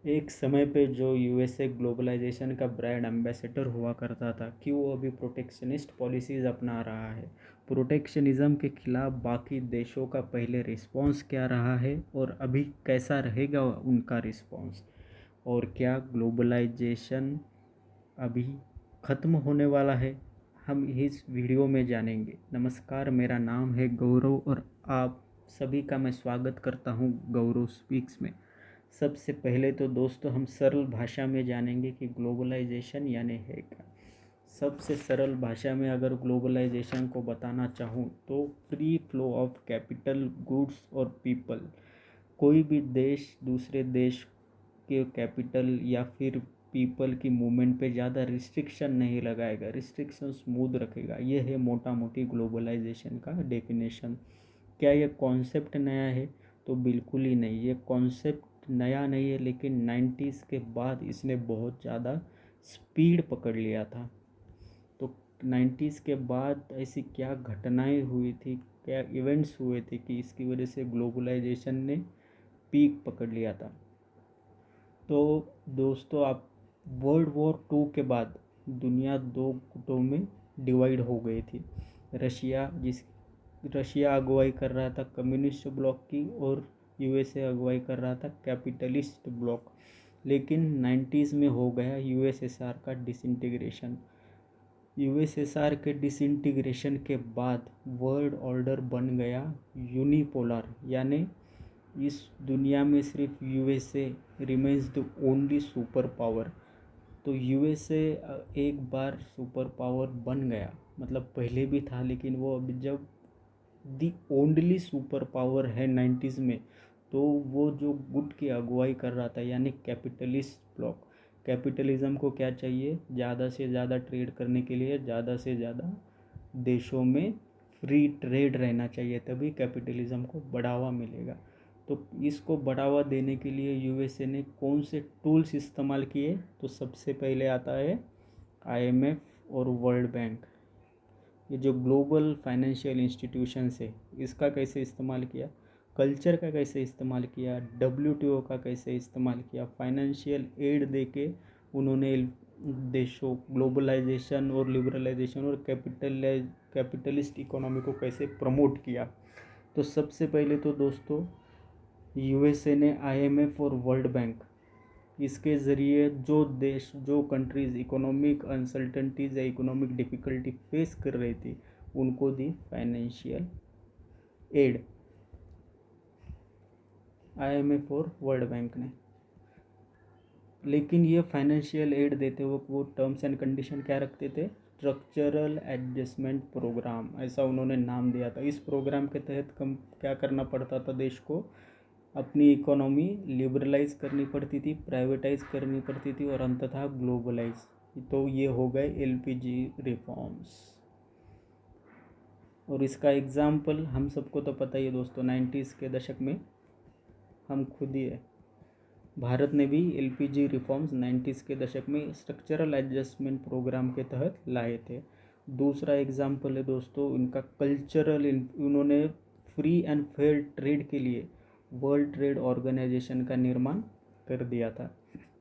एक समय पे जो यूएसए ग्लोबलाइजेशन का ब्रांड एम्बेसडर हुआ करता था कि वो अभी प्रोटेक्शनिस्ट पॉलिसीज़ अपना रहा है। प्रोटेक्शनिज्म के खिलाफ बाकी देशों का पहले रिस्पॉन्स क्या रहा है और अभी कैसा रहेगा उनका रिस्पॉन्स, और क्या ग्लोबलाइजेशन अभी ख़त्म होने वाला है, हम इस वीडियो में जानेंगे। नमस्कार, मेरा नाम है गौरव और आप सभी का मैं स्वागत करता हूं गौरव स्पीक्स में। सबसे पहले तो दोस्तों हम सरल भाषा में जानेंगे कि ग्लोबलाइजेशन यानी है क्या। सबसे सरल भाषा में अगर ग्लोबलाइजेशन को बताना चाहूँ तो free flow of capital, goods और पीपल। कोई भी देश दूसरे देश के कैपिटल या फिर पीपल की मूवमेंट पे ज़्यादा रिस्ट्रिक्शन नहीं लगाएगा, रिस्ट्रिक्शन स्मूथ रखेगा। ये है मोटा मोटी ग्लोबलाइजेशन का डेफिनेशन। क्या ये कॉन्सेप्ट नया है? तो बिल्कुल ही नहीं, ये कॉन्सेप्ट नया नहीं है, लेकिन 90s के बाद इसने बहुत ज़्यादा स्पीड पकड़ लिया था। तो 90s के बाद ऐसी क्या घटनाएं हुई थी, क्या इवेंट्स हुए थे कि इसकी वजह से ग्लोबलाइजेशन ने पीक पकड़ लिया था। तो दोस्तों, आप वर्ल्ड वॉर 2 के बाद दुनिया दो गुटों में डिवाइड हो गई थी। रशिया अगुवाई कर रहा था कम्युनिस्ट ब्लॉक की और यूएसए अगुवाई कर रहा था कैपिटलिस्ट ब्लॉक। लेकिन 90s में हो गया यूएसएसआर का डिसइंटीग्रेशन। यूएसएसआर के डिसइंटीग्रेशन के बाद वर्ल्ड ऑर्डर बन गया यूनिपोलर, यानी इस दुनिया में सिर्फ USA remains the only super power. तो यूएसए एक बार सुपर पावर बन गया, मतलब पहले भी था, लेकिन वो अभी जब दी ओनली सुपर पावर है 90s में, तो वो जो गुट की अगुवाई कर रहा था यानी कैपिटलिस्ट ब्लॉक। कैपिटलिज्म को क्या चाहिए? ज़्यादा से ज़्यादा ट्रेड करने के लिए ज़्यादा से ज़्यादा देशों में फ्री ट्रेड रहना चाहिए, तभी कैपिटलिज्म को बढ़ावा मिलेगा। तो इसको बढ़ावा देने के लिए यूएसए ने कौन से टूल्स इस्तेमाल किए? तो सबसे पहले आता है आईएमएफ और वर्ल्ड बैंक। ये जो ग्लोबल फाइनेंशियल इंस्टीट्यूशंस है, इसका कैसे इस्तेमाल किया, कल्चर का कैसे इस्तेमाल किया, डब्ल्यूटीओ का कैसे इस्तेमाल किया, फाइनेंशियल एड दे के उन्होंने देशों ग्लोबलाइजेशन और लिबरलाइजेशन और कैपिटलिस्ट इकोनॉमी को कैसे प्रमोट किया। तो सबसे पहले तो दोस्तों यूएसए ने आईएमएफ और वर्ल्ड बैंक, इसके ज़रिए जो देश जो कंट्रीज़ इकोनॉमिक अनसर्टनटीज़ या इकोनॉमिक डिफ़िकल्टी फेस कर रही थी उनको दी फाइनेंशियल एड, आईएमएफ और वर्ल्ड बैंक ने। लेकिन ये फाइनेंशियल एड देते वक्त वो टर्म्स एंड कंडीशन क्या रखते थे? स्ट्रक्चरल एडजस्टमेंट प्रोग्राम, ऐसा उन्होंने नाम दिया था। इस प्रोग्राम के तहत क्या करना पड़ता था देश को? अपनी इकोनॉमी लिबरलाइज करनी पड़ती थी, प्राइवेटाइज करनी पड़ती थी और अंततः ग्लोबलाइज। तो ये हो गए एलपीजी रिफॉर्म्स। और इसका एग्जाम्पल हम सबको तो पता ही है दोस्तों, 90s के दशक में हम खुद ही है। भारत ने भी एलपीजी रिफॉर्म्स 90s के दशक में स्ट्रक्चरल एडजस्टमेंट प्रोग्राम के तहत लाए थे। दूसरा एग्जाम्पल है दोस्तों इनका कल्चरल, उन्होंने फ्री एंड फेयर ट्रेड के लिए वर्ल्ड ट्रेड ऑर्गेनाइजेशन का निर्माण कर दिया था।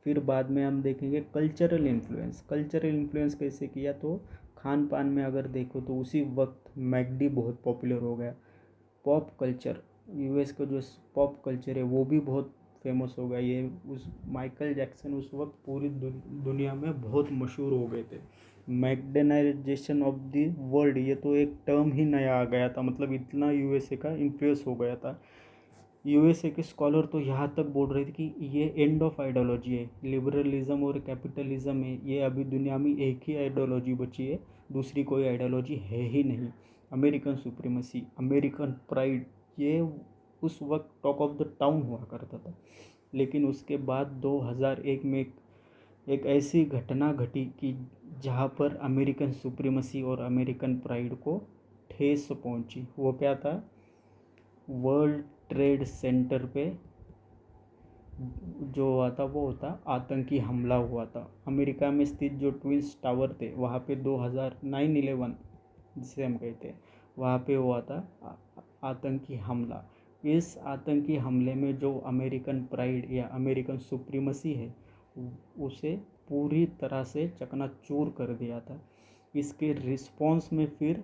फिर बाद में हम देखेंगे कल्चरल इन्फ्लुएंस। कल्चरल इन्फ्लुएंस कैसे किया? तो खान पान में अगर देखो तो उसी वक्त मैकडी बहुत पॉपुलर हो गया। पॉप कल्चर, यूएस का जो पॉप कल्चर है वो भी बहुत फेमस हो गया। ये उस माइकल जैक्सन उस वक्त पूरी दुनिया में बहुत मशहूर हो गए थे। मैकडेनाइजेशन ऑफ द वर्ल्ड, ये तो एक टर्म ही नया आ गया था, मतलब इतना यूएसए का इन्फ्लुएंस हो गया था। यूएसए के स्कॉलर तो यहाँ तक बोल रहे थे कि ये एंड ऑफ आइडियोलॉजी है, लिबरलिज्म और कैपिटलिज्म है, ये अभी दुनिया में एक ही आइडियोलॉजी बची है, दूसरी कोई आइडियोलॉजी है ही नहीं। अमेरिकन सुप्रीमेसी, अमेरिकन प्राइड, ये उस वक्त टॉक ऑफ द टाउन हुआ करता था। लेकिन उसके बाद 2001 में एक ऐसी घटना घटी कि जहाँ पर अमेरिकन सुप्रीमेसी और अमेरिकन प्राइड को ठेस पहुँची। वो क्या था? वर्ल्ड ट्रेड सेंटर पे जो हुआ था वो होता आतंकी हमला हुआ था। अमेरिका में स्थित जो ट्विंस टावर थे वहाँ पे 2009/11 जिसे हम कहते हैं, वहाँ पे हुआ था आतंकी हमला। इस आतंकी हमले में जो अमेरिकन प्राइड या अमेरिकन सुप्रीमसी है उसे पूरी तरह से चकनाचूर कर दिया था। इसके रिस्पॉन्स में फिर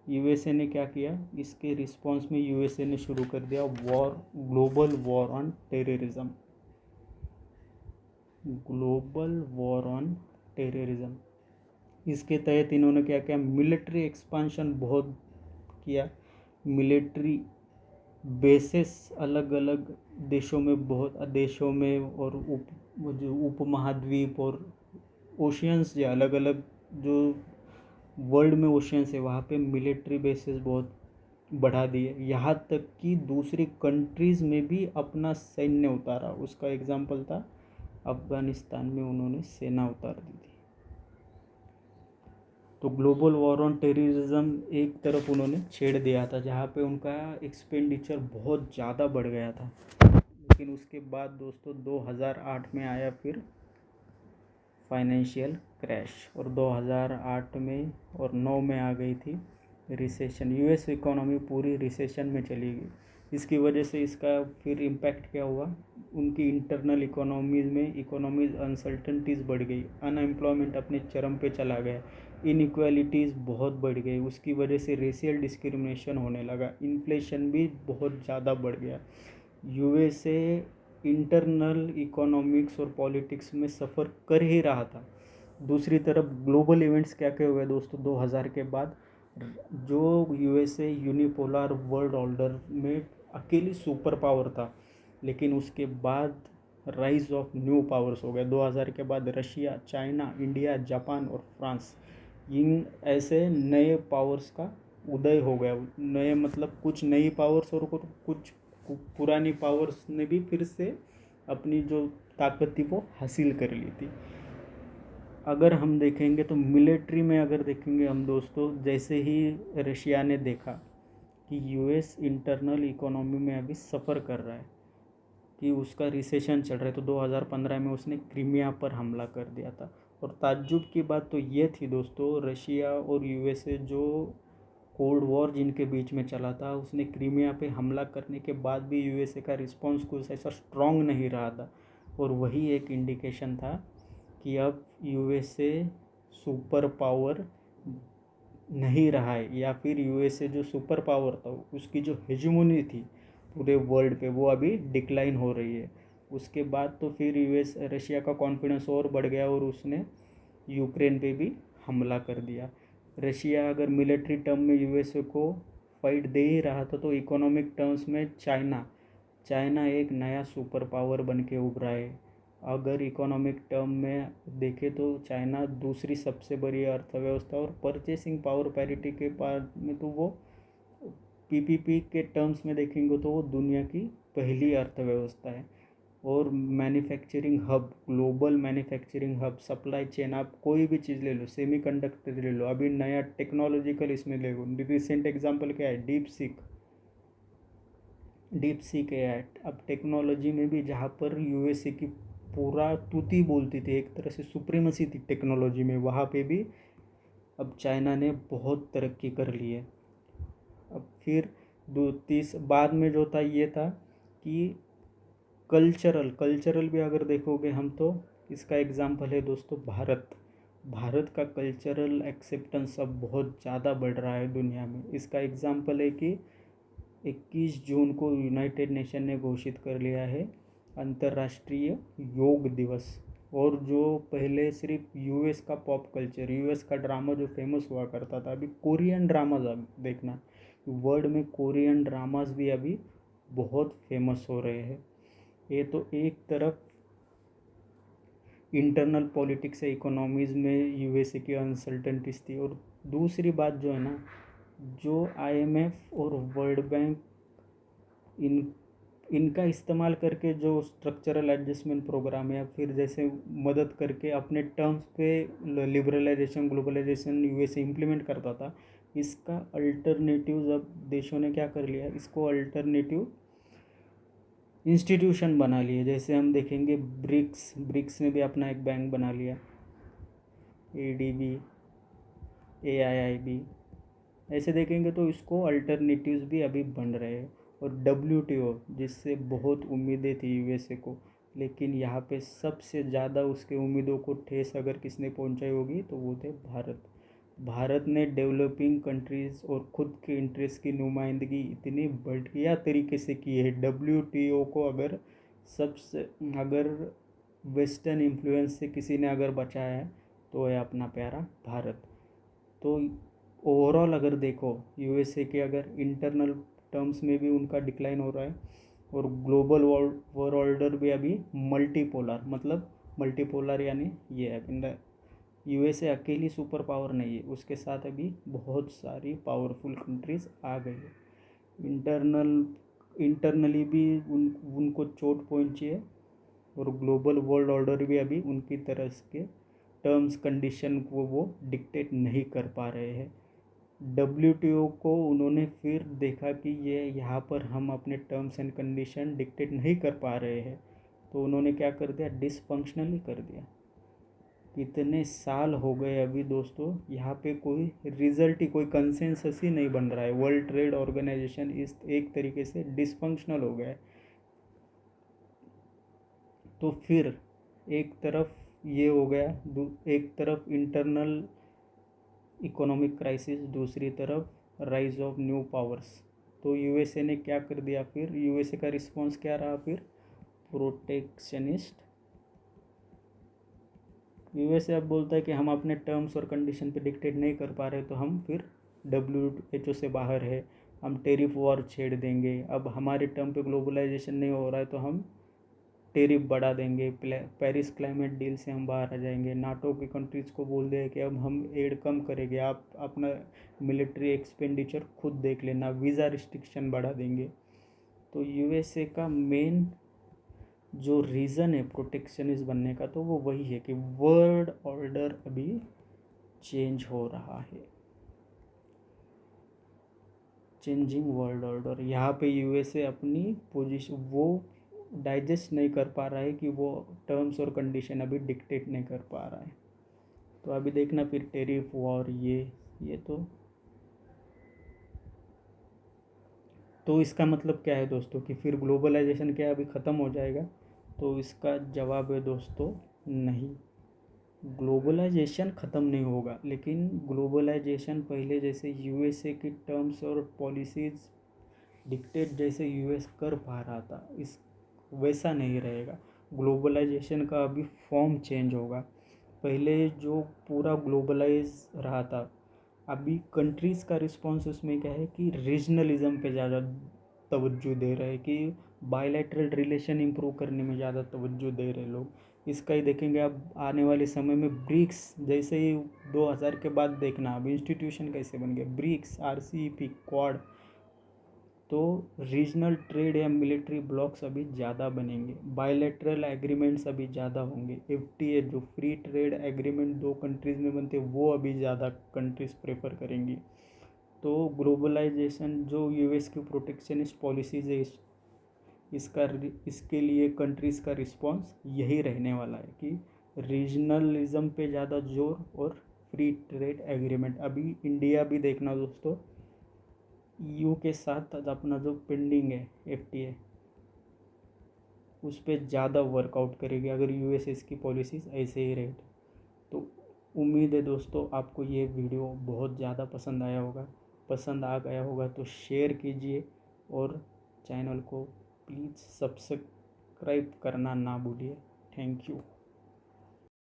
यूएसए ने क्या किया, इसके रिस्पॉन्स में यूएसए ने शुरू कर दिया war, global war on terrorism, global war on terrorism. इसके तहत इन्होंने क्या किया, मिलिट्री एक्सपांशन बहुत किया, मिलिट्री बेसिस अलग अलग देशों में, बहुत देशों में, और जो उपमहाद्वीप और ओशियंस, जो अलग अलग जो वर्ल्ड में ओशियंस है वहाँ पे मिलिट्री बेसिस बहुत बढ़ा दिए। यहाँ तक कि दूसरी कंट्रीज़ में भी अपना सैन्य उतारा। उसका एग्जाम्पल था अफ़गानिस्तान में उन्होंने सेना उतार दी थी। तो ग्लोबल वॉर ऑन टेररिज्म एक तरफ उन्होंने छेड़ दिया था, जहाँ पे उनका एक्सपेंडिचर बहुत ज़्यादा बढ़ गया था। लेकिन उसके बाद दोस्तों 2008 में आया फिर फाइनेंशियल क्रैश, और 2008 में और 9 में आ गई थी रिसेशन। यूएस इकोनॉमी पूरी रिसेशन में चली गई। इसकी वजह से इसका फिर इम्पैक्ट क्या हुआ, उनकी इंटरनल इकोनॉमीज़ में इकोनॉमीज अनसर्टनटीज़ बढ़ गई, अनएम्प्लॉयमेंट अपने चरम पे चला गया, इनइक्वालिटीज़ बहुत बढ़ गई। उसकी वजह से रेशियल डिस्क्रिमिनेशन होने लगा, इन्फ्लेशन भी बहुत ज़्यादा बढ़ गया। यूएसए इंटरनल इकोनॉमिक्स और पॉलिटिक्स में सफ़र कर ही रहा था। दूसरी तरफ ग्लोबल इवेंट्स क्या क्या हुए दोस्तों 2000 के बाद, जो यूएसए यूनिपोलर वर्ल्ड ऑर्डर में अकेली सुपर पावर था, लेकिन उसके बाद राइज ऑफ न्यू पावर्स हो गया। 2000 के बाद रशिया, चाइना, इंडिया, जापान और फ्रांस, इन ऐसे नए पावर्स का उदय हो गया। नए मतलब कुछ नई पावर्स और कुछ पुरानी पावर्स ने भी फिर से अपनी जो ताकत थी वो हासिल कर ली थी। अगर हम देखेंगे तो मिलिट्री में अगर देखेंगे हम दोस्तों, जैसे ही रशिया ने देखा कि यूएस इंटरनल इकोनॉमी में अभी सफ़र कर रहा है, कि उसका रिसेशन चल रहा है, तो 2015 में उसने क्रीमिया पर हमला कर दिया था। और ताज्जुब की बात तो ये थी दोस्तों, रशिया और यूएसए जो कोल्ड वॉर जिनके बीच में चला था, उसने क्रीमिया पे हमला करने के बाद भी यूएसए का रिस्पॉन्स कुछ ऐसा स्ट्रॉन्ग नहीं रहा था। और वही एक इंडिकेशन था कि अब यूएसए सुपर पावर नहीं रहा है, या फिर यूएसए जो सुपर पावर था उसकी जो हेजुमोनी थी पूरे वर्ल्ड पे वो अभी डिक्लाइन हो रही है। उसके बाद तो फिर रशिया का कॉन्फिडेंस और बढ़ गया और उसने यूक्रेन पे भी हमला कर दिया। रशिया अगर मिलिट्री टर्म में यूएसए को फाइट दे ही रहा था, तो इकोनॉमिक टर्म्स में चाइना एक नया सुपर पावर बन के उभरा है। अगर इकोनॉमिक टर्म में देखें तो चाइना दूसरी सबसे बड़ी अर्थव्यवस्था, और परचेसिंग पावर पैरिटी के पार में तो वो पीपीपी के टर्म्स में देखेंगे तो वो दुनिया की पहली अर्थव्यवस्था है। और manufacturing hub, global manufacturing hub, supply chain, आप कोई भी चीज़ ले लो, सेमीकंडक्टर ले लो, अभी नया टेक्नोलॉजिकल इसमें ले लो। रिसेंट एग्जांपल क्या है, डीप सीक एआई। अब टेक्नोलॉजी में भी जहाँ पर यूएसए की पूरा तूती बोलती थी, एक तरह से सुप्रीमसी थी टेक्नोलॉजी में, वहाँ पे भी अब चाइना ने बहुत तरक्की कर ली है। अब फिर बाद में जो था ये था कि कल्चरल भी अगर देखोगे हम तो इसका एग्जाम्पल है दोस्तों भारत का कल्चरल एक्सेप्टेंस अब बहुत ज़्यादा बढ़ रहा है दुनिया में। इसका एग्जाम्पल है कि 21 जून को यूनाइटेड नेशन ने घोषित कर लिया है अंतर्राष्ट्रीय योग दिवस। और जो पहले सिर्फ यूएस का पॉप कल्चर, यूएस का ड्रामा जो फेमस हुआ करता था, अभी कोरियन ड्रामाज आप देखना, वर्ल्ड में कोरियन ड्रामाज भी अभी बहुत फेमस हो रहे हैं। ये तो एक तरफ इंटरनल पॉलिटिक्स है, इकोनॉमीज़ में यूएसए की अनसर्टेनिटीज थी। और दूसरी बात जो है ना, जो आईएमएफ और वर्ल्ड बैंक इनका इस्तेमाल करके जो स्ट्रक्चरल एडजस्टमेंट प्रोग्राम है, या फिर जैसे मदद करके अपने टर्म्स पे लिबरलाइजेशन, ग्लोबलाइजेशन यूएसए इम्प्लीमेंट करता था, इसका अल्टरनेटिव अब देशों ने क्या कर लिया, इसको अल्टरनेटिव इंस्टीट्यूशन बना लिए। जैसे हम देखेंगे ब्रिक्स ने भी अपना एक बैंक बना लिया, एडीबी, एआईआईबी। ऐसे देखेंगे तो इसको अल्टरनेटिव्स भी अभी बन रहे हैं। और WTO जिससे बहुत उम्मीदें थी यूएसए को, लेकिन यहाँ पे सबसे ज़्यादा उसके उम्मीदों को ठेस अगर किसने पहुँचाई होगी तो वो थे भारत। भारत ने डेवलपिंग कंट्रीज़ और ख़ुद के इंटरेस्ट की नुमाइंदगी इतनी बढ़िया तरीके से की है। WTO को अगर वेस्टर्न इन्फ्लुएंस से किसी ने अगर बचाया है तो है अपना प्यारा भारत। तो ओवरऑल अगर देखो यूएसए के अगर इंटरनल टर्म्स में भी उनका डिक्लाइन हो रहा है, और ग्लोबल वर्ल्ड ऑर्डर भी अभी मल्टीपोलर, मतलब मल्टीपोलर यानी ये है, यूएसए अकेली सुपर पावर नहीं है, उसके साथ अभी बहुत सारी पावरफुल कंट्रीज़ आ गई है। इंटरनली भी उनको चोट पहुंची है, और ग्लोबल वर्ल्ड ऑर्डर भी अभी उनकी तरफ के टर्म्स कंडीशन को वो डिक्टेट नहीं कर पा रहे हैं। WTO को उन्होंने फिर देखा कि ये यहाँ पर हम अपने टर्म्स एंड कंडीशन डिक्टेट नहीं कर पा रहे हैं, तो उन्होंने क्या कर दिया, डिसफंक्शनल ही कर दिया। कितने साल हो गए अभी दोस्तों, यहाँ पे कोई रिजल्ट ही, कोई कंसेंसस ही नहीं बन रहा है। वर्ल्ड ट्रेड ऑर्गेनाइजेशन इस एक तरीके से डिसफंक्शनल हो गया है। तो फिर एक तरफ ये हो गया, एक तरफ इंटरनल इकोनॉमिक क्राइसिस, दूसरी तरफ राइज ऑफ न्यू पावर्स। तो यूएसए ने क्या कर दिया, फिर यूएसए का रिस्पॉन्स क्या रहा, फिर प्रोटेक्शनिस्ट। यूएसए अब बोलता है कि हम अपने टर्म्स और कंडीशन पे डिक्टेट नहीं कर पा रहे, तो हम फिर WHO से बाहर है, हम टेरिफ वॉर छेड़ देंगे। अब हमारे टर्म पे ग्लोबलाइजेशन नहीं हो रहा है तो हम टेरिफ बढ़ा देंगे, पेरिस क्लाइमेट डील से हम बाहर आ जाएंगे। नाटो की कंट्रीज़ को बोल दे कि अब हम एड कम करेंगे, आप अपना मिलिट्री एक्सपेंडिचर खुद देख लेना, वीज़ा रिस्ट्रिक्शन बढ़ा देंगे। तो यूएसए का मेन जो रीज़न है प्रोटेक्शनिस्ट बनने का, तो वो वही है कि वर्ल्ड ऑर्डर अभी चेंज हो रहा है, चेंजिंग वर्ल्ड ऑर्डर। यहाँ पे यूएसए अपनी पोजीशन वो डाइजेस्ट नहीं कर पा रहा है कि वो टर्म्स और कंडीशन अभी डिक्टेट नहीं कर पा रहा है। तो अभी देखना फिर टेरिफ वॉर, ये तो इसका मतलब क्या है दोस्तों कि फिर ग्लोबलाइजेशन क्या अभी ख़त्म हो जाएगा? तो इसका जवाब है दोस्तों, नहीं, ग्लोबलाइजेशन ख़त्म नहीं होगा, लेकिन ग्लोबलाइजेशन पहले जैसे यूएसए की टर्म्स और पॉलिसीज़ डिक्टेट जैसे यूएस कर पा रहा था, इस वैसा नहीं रहेगा। ग्लोबलाइजेशन का अभी फॉर्म चेंज होगा। पहले जो पूरा ग्लोबलाइज रहा था, अभी कंट्रीज़ का रिस्पॉन्स उसमें क्या है कि रीजनलिज्म पे ज़्यादा तवज्जो दे रहे हैं, कि बायलैटरल रिलेशन इंप्रूव करने में ज़्यादा तवज्जो दे रहे लोग। इसका ही देखेंगे अब आने वाले समय में ब्रिक्स, जैसे ही 2000 के बाद देखना अब इंस्टीट्यूशन कैसे बन गए, ब्रिक्स, RCEP, क्वाड। तो रीजनल ट्रेड या मिलिट्री ब्लॉक्स अभी ज़्यादा बनेंगे, बायलैटरल एग्रीमेंट्स अभी ज़्यादा होंगे, FTA जो फ्री ट्रेड एग्रीमेंट दो कंट्रीज़ में बनते वो अभी ज़्यादा कंट्रीज़ प्रेफर करेंगी। तो ग्लोबलाइजेशन जो यूएस की प्रोटेक्शनिस्ट पॉलिसीज़ है, इसके लिए कंट्रीज़ का रिस्पॉन्स यही रहने वाला है कि रीजनलिज्म पे ज़्यादा जोर और फ्री ट्रेड एग्रीमेंट। अभी इंडिया भी देखना दोस्तों, EU के साथ अपना जो पेंडिंग है FTA, उस पर ज़्यादा वर्कआउट करेगी अगर यूएस इसकी पॉलिसीज़ ऐसे ही रहे तो। उम्मीद है दोस्तों आपको ये वीडियो बहुत ज़्यादा पसंद आया होगा, पसंद आ गया होगा तो शेयर कीजिए, और चैनल को प्लीज़ सब्सक्राइब करना ना भूलिए। Thank you.